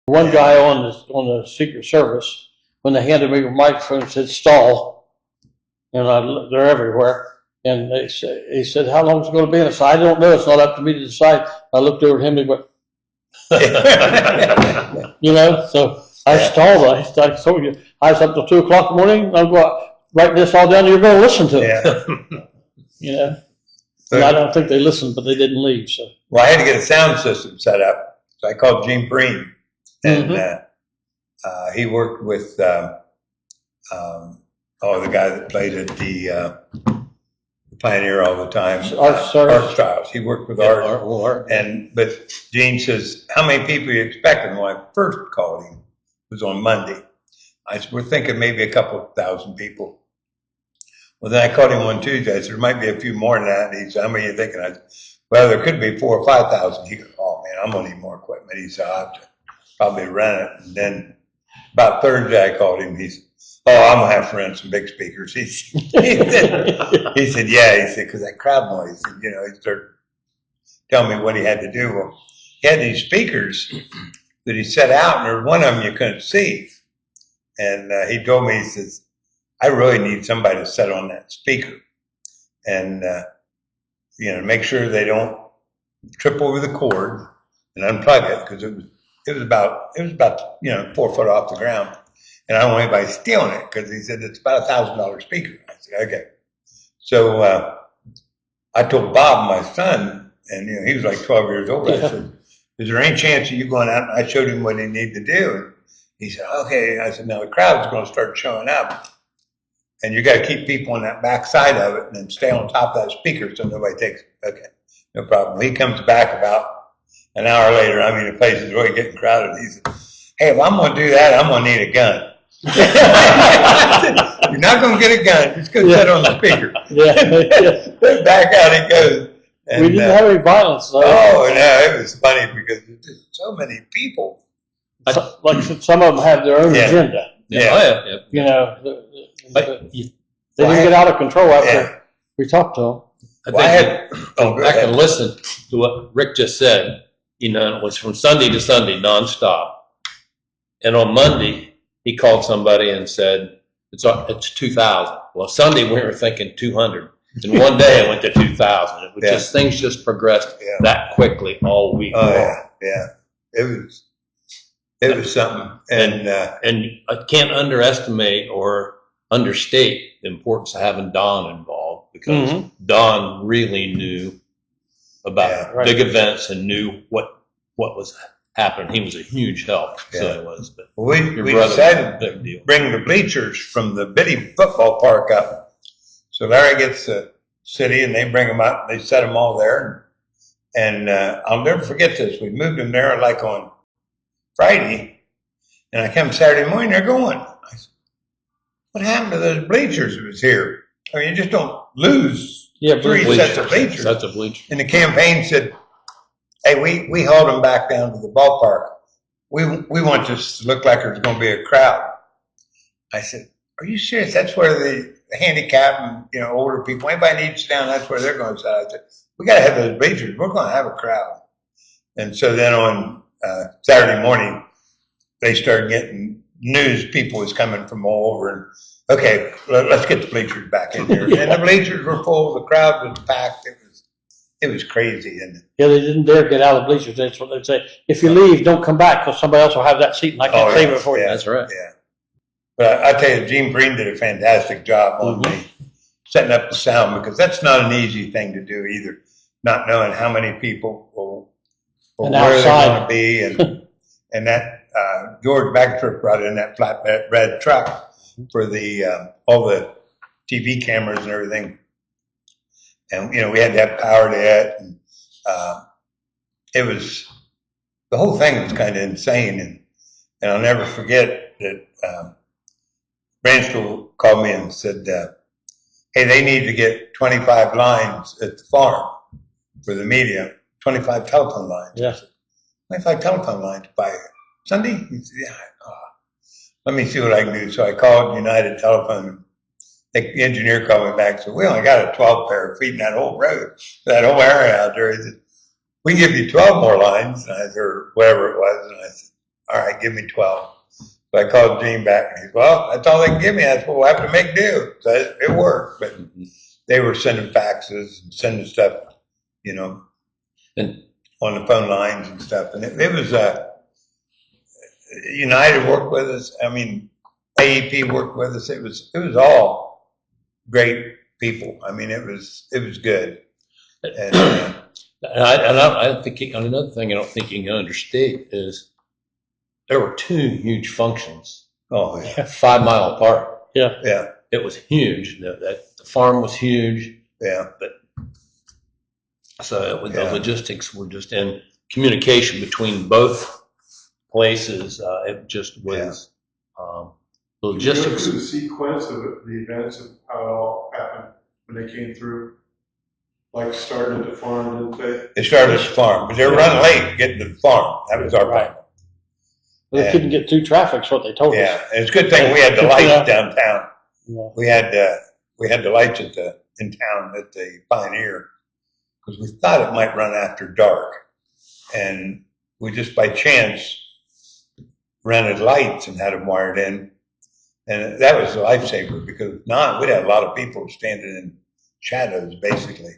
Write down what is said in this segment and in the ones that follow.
One guy on the Secret Service, when they handed me a microphone, it said stall, and they're everywhere. And he said, "How long is it going to be?" And I said, "I don't know. It's not up to me to decide." I looked over at him and went, So I stalled. I told you, I was up till 2 o'clock in the morning. I'm going writing this all down. You're going to listen to it. And I don't think they listened, but they didn't leave. So. Well, I had to get a sound system set up, so I called Gene Breen, and he worked with the guy that played at the Pioneer all the time. Art Styles. He worked with Art. But Gene says, "How many people are you expecting?" When I first called him, it was on Monday. I said, "We're thinking maybe a couple thousand people." Well, then I called him on Tuesday. I said, "There might be a few more than that." And he said, "How many are you thinking?" I said, "Well, there could be 4,000 or 5,000. He goes, "Oh man, I'm gonna need more equipment." He said, "I'll have to probably rent it." And then about Thursday, I called him. He said, "Oh, I'm gonna have to rent some big speakers." He said, "Yeah." He said, "Because that crowd noise." And, he started telling me what he had to do. Well, he had these speakers that he set out, and there was one of them you couldn't see. And he told me, he says, "I really need somebody to set on that speaker and make sure they don't trip over the cord and unplug it, because it was about 4 foot off the ground, and I don't want anybody stealing it, because he said it's about $1,000 speaker." I said, "Okay." So I told Bob, my son, and he was like 12 years old. I said, "Is there any chance of you going out?" And I showed him what he needed to do. And he said, "Okay." I said, "Now the crowd's going to start showing up, and you got to keep people on that back side of it, and then stay on top of that speaker so nobody takes it." "Okay, no problem." He comes back about an hour later. I mean, the place is really getting crowded. He said, "Hey, if I'm going to do that, I'm going to need a gun." I said, "You're not going to get a gun. Just go sit on the speaker." Back out he goes. And, we didn't have any violence. Oh, no, it was funny because there's just so many people. Like some of them have their own agenda. Yeah. They didn't get out of control after we talked to them. I can listen to what Rick just said. It was from Sunday to Sunday, nonstop. And on Monday, he called somebody and said, it's 2,000. Well, Sunday we were thinking 200. And one day it went to 2,000. It was just, things just progressed that quickly all week long. Yeah. It was something. And I can't underestimate or understate the importance of having Don involved, because Don really knew about big events and knew what was happening. He was a huge help. So he was. But we decided to bring the bleachers from the Biddy football park up. So Larry gets the city, and they bring them up. They set them all there. And I'll never forget this. We moved them there like on Friday, and I come Saturday morning, they're going. I said, "What happened to those bleachers that was here?" I mean, you just don't lose 3 sets of bleachers. And the campaign said, "Hey, we hauled them back down to the ballpark. We want this to look like there's going to be a crowd." I said, "Are you serious? That's where the handicapped and older people, anybody needs to sit down, that's where they're going to sit." I said, "We got to have those bleachers. We're going to have a crowd." And so then on Saturday morning, they started getting news. People was coming from all over, and okay, let's get the bleachers back in here. And the bleachers were full. The crowd was packed. It was crazy. And they didn't dare get out of the bleachers. That's what they'd say. "If you leave, don't come back, because somebody else will have that seat, and I can't save it for you." That's right. Yeah. But I tell you, Gene Breen did a fantastic job on me setting up the sound, because that's not an easy thing to do either. Not knowing how many people or where they're going to be, and that George Backtrip brought in that flatbed red truck for the all the TV cameras and everything, and we had to have power to it, and it was, the whole thing was kind of insane, and I'll never forget that Branchville called me and said, "Hey, they need to get 25 lines at the farm for the media, 25 telephone lines." Yeah. 25 telephone lines by Sunday? He said, "Yeah." Let me see what I can do. So I called United Telephone. The engineer called me back and said, "We only got a 12 pair of feet in that whole road, that whole area out there." He said, "We can give you 12 more lines," and I said, or whatever it was. And I said, all right, give me 12. So I called Gene back, and he said, well, that's all they can give me. That's what we'll have to make do. So it worked, but they were sending faxes and sending stuff, you know, And on the phone lines and stuff. And it was, United worked with us. I mean, AEP worked with us. It was all great people. I mean, it was good. And I think another thing I don't think you can understate is there were two huge functions. oh yeah, 5 mile apart. Yeah. yeah, It was huge. The farm was huge. yeah. So the Yeah. logistics were just in communication between both places. It just was the Can you go logistics. through the sequence of the events of how it all happened when they came through? Like starting at the farm, didn't they? They started at the farm, but they were running late getting to the farm. That was our Right. problem. They couldn't get through traffic's what they told us. Yeah, and it's a good thing we had the lights downtown. Yeah. We had the lights in town at the Pioneer because we thought it might run after dark, and we just by chance rented lights and had them wired in, and that was a lifesaver because if not, we'd have a lot of people standing in shadows basically,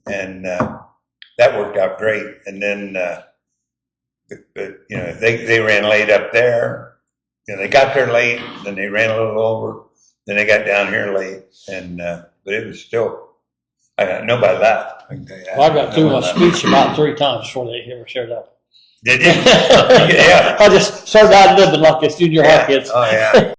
and that worked out great. And then they ran late up there. They got there late, then they ran a little over, then they got down here late, and but it was still nobody left. I can tell you that. Well, I got through my speech about 3 times before they ever showed up. Did you? Yeah. I just started out living like this junior high kids. Oh yeah.